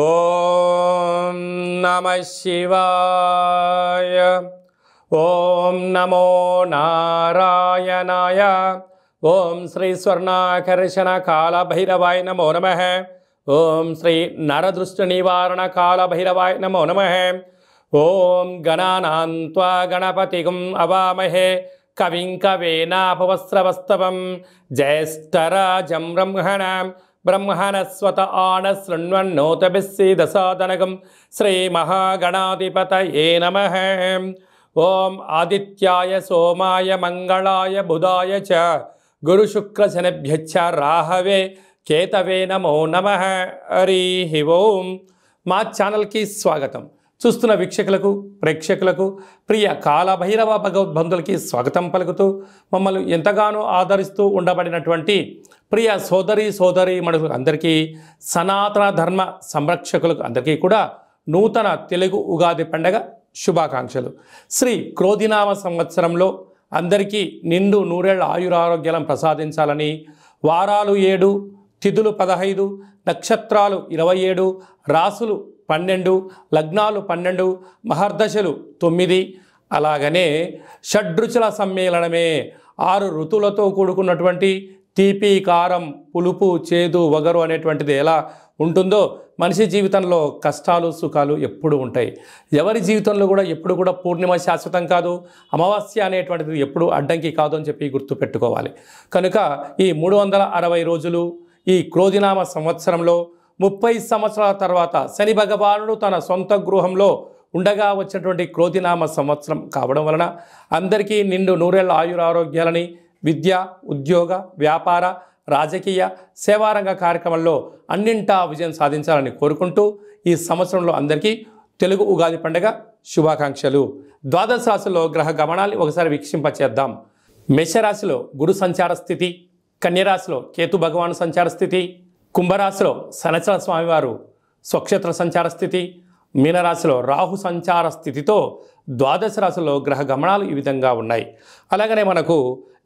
ఓం నమః శివాయ. ఓం నమో నారాయణాయ. ఓం శ్రీ స్వర్ణాకర్షణ కాల భైరవాయ నమో నమః. ఓం శ్రీ నరదృష్టి నివారణ కాల భైరవాయ నమో నమః. ఓం గణానాం త్వా గణపతిగం అవామహే కవిం కవేనాపవస్త్రవస్తవం జ్యేష్ఠరాజం బ్రహ్మణస్వత ఆన శృణ్వన్నోతభిస్సీదసాదనగం శ్రీమహాగణాధిపతయే నమః. ఓం ఆదిత్యాయ సోమాయ మంగళాయ బుధాయ చ గురుశుక్రశనిభ్యశ్చ రాహవే కేతవే నమో నమః. హరి ఓం. మా ఛానల్కి స్వాగతం. చూస్తున్న వీక్షకులకు ప్రేక్షకులకు ప్రియ కాలభైరవ భగవద్బంధులకి స్వాగతం పలుకుతూ మమ్మల్ని ఎంతగానో ఆదరిస్తూ ఉండబడినటువంటి ప్రియ సోదరి మనులకు అందరికీ, సనాతన ధర్మ సంరక్షకులకు అందరికీ కూడా నూతన తెలుగు ఉగాది పండగ శుభాకాంక్షలు. శ్రీ క్రోధినామ సంవత్సరంలో అందరికీ నిండు నూరేళ్ల ఆయురారోగ్యాలను ప్రసాదించాలని, వారాలు 7, తిథులు 15, నక్షత్రాలు 27, రాసులు 12, లగ్నాలు 12, మహర్దశలు 9, అలాగనే షడ్రుచుల సమ్మేళనమే 6 ఋతువులతో కూడుకున్నటువంటి తీపి, కారం, పులుపు, చేదు, వగరు అనేటువంటిది ఎలా ఉంటుందో మనిషి జీవితంలో కష్టాలు సుఖాలు ఎప్పుడు ఉంటాయి. ఎవరి జీవితంలో కూడా ఎప్పుడు కూడా పూర్ణిమ శాశ్వతం కాదు, అమావాస్య అనేటువంటిది ఎప్పుడు అడ్డంకి కాదు అని చెప్పి గుర్తుపెట్టుకోవాలి. కనుక ఈ 360 రోజులు ఈ క్రోధినామ సంవత్సరంలో 30 సంవత్సరాల తర్వాత శని భగవానుడు తన సొంత గృహంలో ఉండగా వచ్చినటువంటి క్రోధినామ సంవత్సరం కావడం వలన అందరికీ నిండు నూరేళ్ల ఆయురారోగ్యాలని, విద్య, ఉద్యోగ, వ్యాపార, రాజకీయ, సేవారంగ కార్యక్రమాల్లో అన్నింటా విజయం సాధించాలని కోరుకుంటూ ఈ సంవత్సరంలో అందరికీ తెలుగు ఉగాది పండుగ శుభాకాంక్షలు. ద్వాదశ రాశిలో గ్రహ గమనాన్ని ఒకసారి వీక్షింపచేద్దాం. మేషరాశిలో గురు సంచార స్థితి, కన్యరాశిలో కేతు భగవాను సంచార స్థితి, కుంభరాశిలో శనిచర స్వామివారు స్వక్షేత్ర సంచార స్థితి, మీనరాశిలో రాహు సంచార స్థితితో ద్వాదశ రాశిలో గ్రహ గమనాలు ఈ విధంగా ఉన్నాయి. అలాగనే మనకు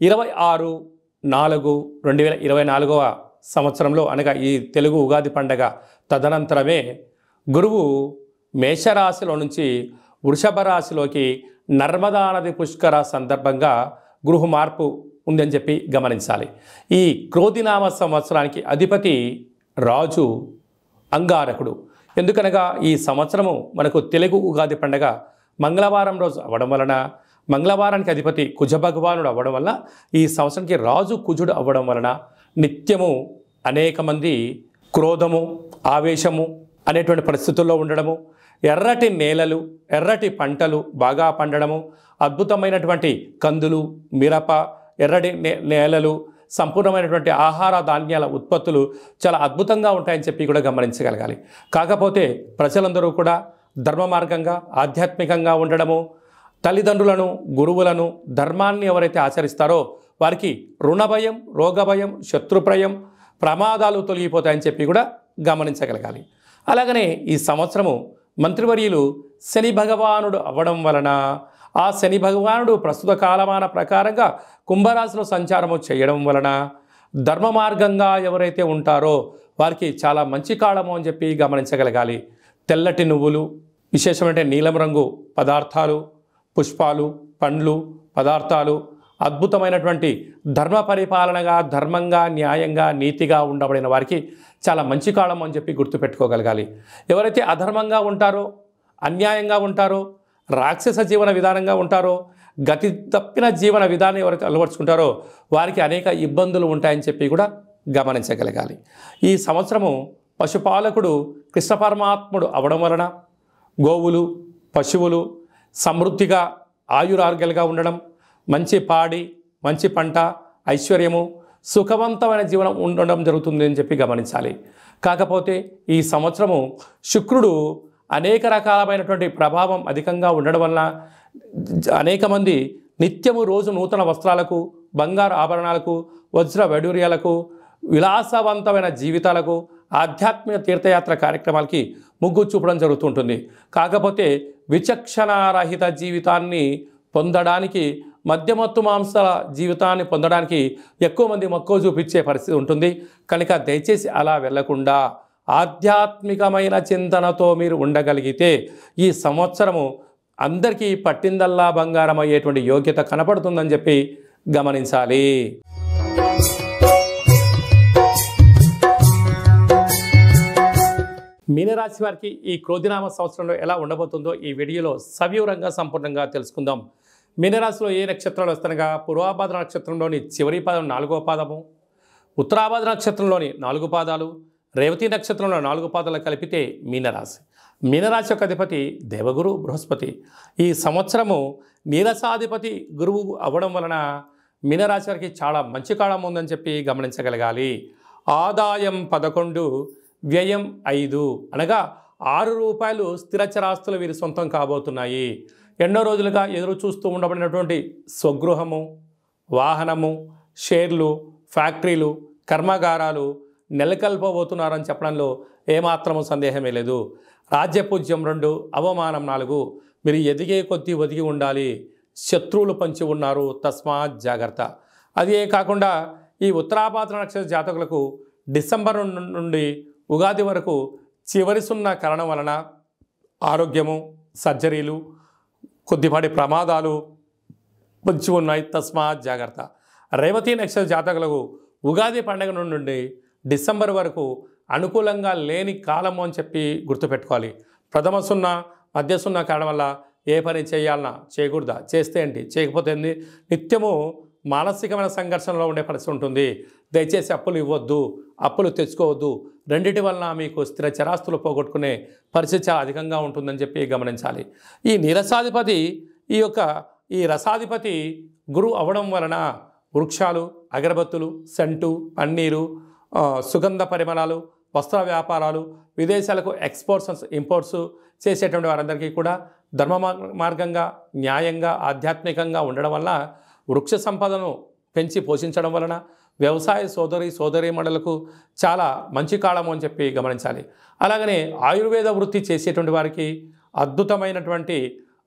26/4/2024 సంవత్సరంలో అనగా ఈ తెలుగు ఉగాది పండగ తదనంతరమే గురువు మేషరాశిలో నుంచి వృషభ రాశిలోకి నర్మదా నది పుష్కర సందర్భంగా గృహ మార్పు ఉందని చెప్పి గమనించాలి. ఈ క్రోధినామ సంవత్సరానికి అధిపతి రాజు అంగారకుడు. ఎందుకనగా ఈ సంవత్సరము మనకు తెలుగు ఉగాది పండగ మంగళవారం రోజు అవ్వడం వలన, మంగళవారానికి అధిపతి కుజ భగవానుడు అవ్వడం వలన, ఈ సంవత్సరానికి రాజు కుజుడు అవ్వడం వలన నిత్యము అనేక మంది క్రోధము, ఆవేశము అనేటువంటి పరిస్థితుల్లో ఉండడము, ఎర్రటి నేలలు, ఎర్రటి పంటలు బాగా పండడము, అద్భుతమైనటువంటి కందులు, మిరప, ఎర్రటి నేలలు, సంపూర్ణమైనటువంటి ఆహార ధాన్యాల ఉత్పత్తులు చాలా అద్భుతంగా ఉంటాయని చెప్పి కూడా గమనించగలగాలి. కాకపోతే ప్రజలందరూ కూడా ధర్మ మార్గంగా ఆధ్యాత్మికంగా ఉండడము, తల్లిదండ్రులను, గురువులను, ధర్మాన్ని ఎవరైతే ఆచరిస్తారో వారికి రుణభయం, రోగభయం, శత్రుప్రయం, ప్రమాదాలు తొలగిపోతాయని చెప్పి కూడా గమనించగలగాలి. అలాగనే ఈ సంవత్సరము మంత్రివర్యులు శని భగవానుడు అవ్వడం వలన ఆ శని భగవానుడు ప్రస్తుత కాలమాన ప్రకారంగా కుంభరాశిలో సంచారము చేయడం వలన ధర్మ మార్గంగా ఎవరైతే ఉంటారో వారికి చాలా మంచి కాలము అని చెప్పి గమనించగలగాలి. తెల్లటి నువ్వులు, విశేషమైన నీలం రంగు పదార్థాలు, పుష్పాలు, పండ్లు, పదార్థాలు, అద్భుతమైనటువంటి ధర్మ పరిపాలనగా, ధర్మంగా, న్యాయంగా, నీతిగా ఉండబడిన వారికి చాలా మంచి కాలం అని చెప్పి గుర్తుపెట్టుకోగలగాలి. ఎవరైతే అధర్మంగా ఉంటారో, అన్యాయంగా ఉంటారో, రాక్షస జీవన విధానంగా ఉంటారో, గతి తప్పిన జీవన విధానం ఎవరైతే అలవర్చుకుంటారో వారికి అనేక ఇబ్బందులు ఉంటాయని చెప్పి కూడా గమనించగలగాలి. ఈ సంవత్సరము పశుపాలకుడు కృష్ణ పరమాత్ముడు అవడం వలన గోవులు, పశువులు సమృద్ధిగా ఆయురారోగ్యాలుగా ఉండడం, మంచి పాడి, మంచి పంట, ఐశ్వర్యము, సుఖవంతమైన జీవనం ఉండడం జరుగుతుంది అని చెప్పి గమనించాలి. కాకపోతే ఈ సంవత్సరము శుక్రుడు అనేక రకాలమైనటువంటి ప్రభావం అధికంగా ఉండడం వలన అనేక మంది నిత్యము రోజు నూతన వస్త్రాలకు, బంగారు ఆభరణాలకు, వజ్ర వైడూర్యాలకు, విలాసవంతమైన జీవితాలకు, ఆధ్యాత్మిక తీర్థయాత్ర కార్యక్రమాలకి మొగ్గు చూపడం జరుగుతుంటుంది. కాకపోతే విచక్షణారహిత జీవితాన్ని పొందడానికి, మద్యమత్తు మాంసాల జీవితాన్ని పొందడానికి ఎక్కువ మంది మక్కువ చూపించే పరిస్థితి ఉంటుంది. కనుక దయచేసి అలా వెళ్లకుండా ఆధ్యాత్మికమైన చింతనతో మీరు ఉండగలిగితే ఈ సంవత్సరము అందరికీ పట్టిందల్లా బంగారం అయ్యేటువంటి యోగ్యత కనపడుతుందని చెప్పి గమనించాలి. మీనరాశి వారికి ఈ క్రోధినామ సంవత్సరంలో ఎలా ఉండబోతుందో ఈ వీడియోలో సవివరంగా సంపూర్ణంగా తెలుసుకుందాం. మీనరాశిలో ఏ నక్షత్రాలు వస్తానగా పూర్వాభాద్ర నక్షత్రంలోని చివరి పాదం 4వ పాదము, ఉత్తరాభాద్ర నక్షత్రంలోని 4 పాదాలు, రేవతి నక్షత్రంలో 4 పాదాలు కలిపితే మీనరాశి. మీనరాశి యొక్క అధిపతి దేవగురు బృహస్పతి. ఈ సంవత్సరము నీరసాధిపతి గురువు అవ్వడం వలన మీనరాశి వారికి చాలా మంచి కాలం ఉందని చెప్పి గమనించగలగాలి. ఆదాయం 11, వ్యయం 5 అనగా ₹6 స్థిరచరాస్తులు వీరి సొంతం కాబోతున్నాయి. ఎన్నో రోజులుగా ఎదురు చూస్తూ ఉండబడినటువంటి స్వగృహము, వాహనము, షేర్లు, ఫ్యాక్టరీలు, కర్మాగారాలు నెలకొల్పబోతున్నారని చెప్పడంలో ఏమాత్రము సందేహమే లేదు. రాజ్యపూజ్యం 2, అవమానం 4. మీరు ఎదిగే కొద్దీ ఒదిగి ఉండాలి. శత్రువులు పంచి ఉన్నారు, తస్మాత్ జాగ్రత్త. అదే కాకుండా ఈ ఉత్తరాభాద్ర నక్షత్ర జాతకులకు డిసెంబర్ నుండి ఉగాది వరకు చివరి సున్నా కారణం వలన ఆరోగ్యము, సర్జరీలు, కొద్దిపాటి ప్రమాదాలు పొంచి ఉన్నాయి, తస్మాత్ జాగ్రత్త. రేవతి నక్షత్ర జాతకులకు ఉగాది పండుగ నుండి డిసెంబర్ వరకు అనుకూలంగా లేని కాలము అని చెప్పి గుర్తుపెట్టుకోవాలి. ప్రథమ సున్నా, మధ్య సున్నా కారణం వల్ల ఏ పని చేయాలన్నా, చేయకూడదా, చేస్తే ఏంటి, చేయకపోతే ఏంటి, నిత్యము మానసికమైన సంఘర్షణలో ఉండే పరిస్థితి ఉంటుంది. దయచేసి అప్పులు ఇవ్వద్దు, అప్పులు తెచ్చుకోవద్దు. రెండిటి వలన మీకు స్థిర చరాస్తులు పోగొట్టుకునే పరిస్థితి చాలా అధికంగా ఉంటుందని చెప్పి గమనించాలి. ఈ నీరసాధిపతి ఈ రసాధిపతి గురువు అవ్వడం వలన వృక్షాలు, అగరబత్తులు, సెంటు, పన్నీరు, సుగంధ పరిమళాలు, వస్త్ర వ్యాపారాలు, విదేశాలకు ఎక్స్పోర్ట్స్ ఇంపోర్ట్స్ చేసేటువంటి వారందరికీ కూడా ధర్మ మార్గంగా, న్యాయంగా, ఆధ్యాత్మికంగా ఉండడం వల్ల వృక్ష సంపదను పెంచి పోషించడం వలన వ్యవసాయ సోదరీమణులకు చాలా మంచి కాలము అని చెప్పి గమనించాలి. అలాగనే ఆయుర్వేద వృత్తి చేసేటువంటి వారికి అద్భుతమైనటువంటి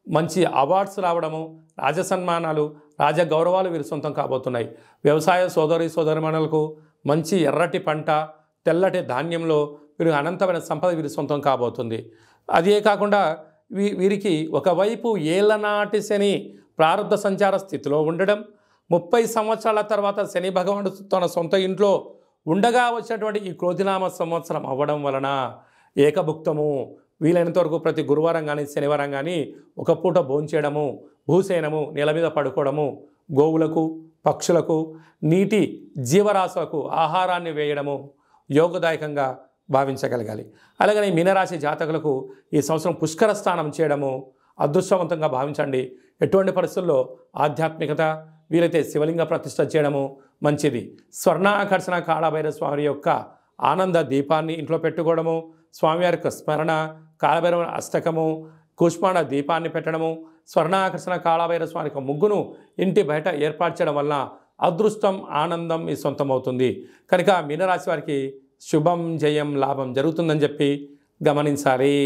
మంచి అవార్డ్స్ రావడము, రాజసన్మానాలు, రాజగౌరవాలు వీరి సొంతం కాబోతున్నాయి. వ్యవసాయ సోదరీమణులకు మంచి ఎర్రటి పంట, తెల్లటి ధాన్యంలో వీరు అనంతమైన సంపద వీరి సొంతం కాబోతుంది. అదే కాకుండా వీరికి ఒకవైపు ఏళ్ళనాటి శని ప్రారంభ సంచార స్థితిలో ఉండడం, 30 సంవత్సరాల తర్వాత శని భగవానుడు తన సొంత ఇంట్లో ఉండగా వచ్చినటువంటి ఈ క్రోధినామ సంవత్సరం అవ్వడం వలన ఏకభుక్తము, వీలైనంత వరకు ప్రతి గురువారం కానీ శనివారం కానీ ఒక పూట భోంచేయడము, భూసేనము, నేల మీద పడుకోవడము, గోవులకు, పక్షులకు, నీటి జీవరాశులకు ఆహారాన్ని వేయడము యోగదాయకంగా భావించగలగాలి. అలాగనే మీనరాశి జాతకులకు ఈ సంవత్సరం పుష్కర స్నానం చేయడము అదృష్టవంతంగా భావించండి. ఎటువంటి పరిస్థితుల్లో ఆధ్యాత్మికత, వీలైతే శివలింగ ప్రతిష్ఠ చేయడము మంచిది. స్వర్ణాకర్షణ కాళభైరవ స్వామి యొక్క ఆనంద దీపాన్ని ఇంట్లో పెట్టుకోవడము, స్వామివారి యొక్క స్మరణ, కాళభైరవ అష్టకము, కూష్మాండ దీపాన్ని పెట్టడము, స్వర్ణాకర్షణ కాళభైరవ స్వామి యొక్క ముగ్గును ఇంటి బయట ఏర్పాటు చేయడం వల్ల అదృష్టం, ఆనందం మీ సొంతమవుతుంది. కనుక మీనరాశి వారికి శుభం, జయం, లాభం జరుగుతుందని చెప్పి గమనించాలి.